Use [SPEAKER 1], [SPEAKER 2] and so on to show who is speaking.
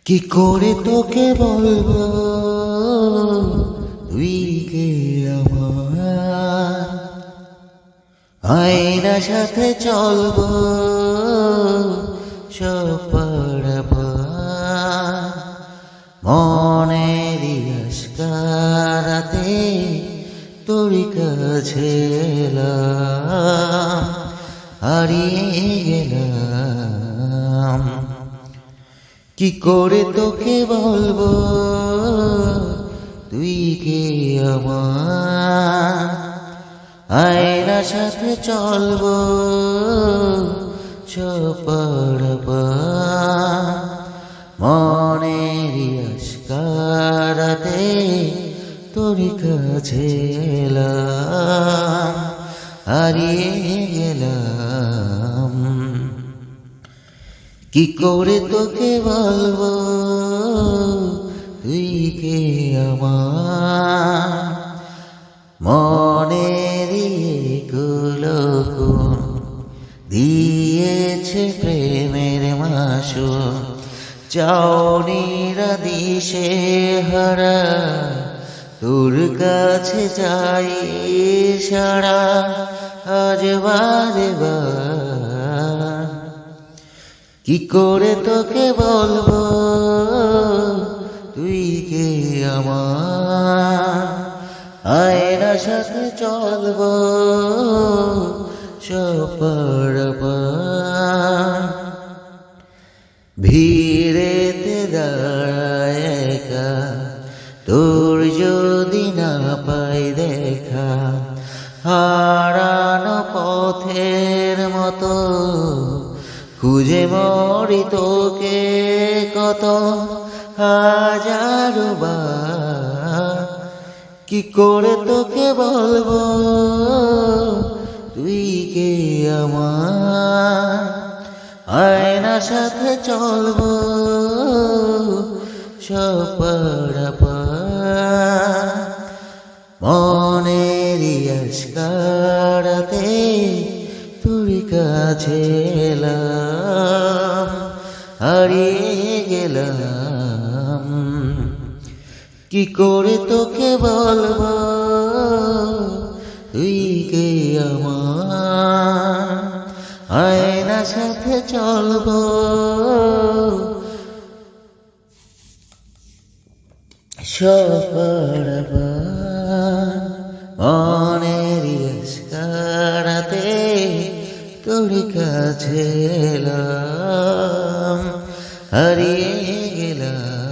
[SPEAKER 1] কি করে তোকে বলবো তুই কে আমার, আয়নার সাথে চলবো সব পারাপার, মনের আশকারাতে তোর কাছে এলাম, হারিয়ে গেলাম। কি করে তোকে বলবো তুই কে আমার, আয়নার সাথে চলবো সপাড়াপার, মনের আশকারাতে তোর কাছে এলাম, হারিয়ে গেলাম। কি করে তোকে বলবো তুই কে আমার, মনের গুলো দিয়েছে প্রেমের মাসু, চাউনিরা দিশে হারা তোর কাছে যাই সারা, আজ বারে বার। কি করে তোকে বলবো তুই কে আমার, আয়নার সাথে চলবো সপাড়াপার, ভিড়েতে দাঁড়ায় একা তোর যদি না পাই দেখা, হারানো পথের মতো খুঁজে মরি তোকে কত হাজারো বার। কি করে তোকে বলবো তুই কে আমার, আয়নার সাথে চলবো সপাড়াপার, মনের আশকারাতে তোর কাছে এলাম, হারিয়ে গেলাম। কি করে তোকে বলবো তুই কে আমার, আয়নার সাথে চলবো সপাড়াপার, মনের আশকারাতে তোর কাছে এলাম, হারিয়ে গেলাম।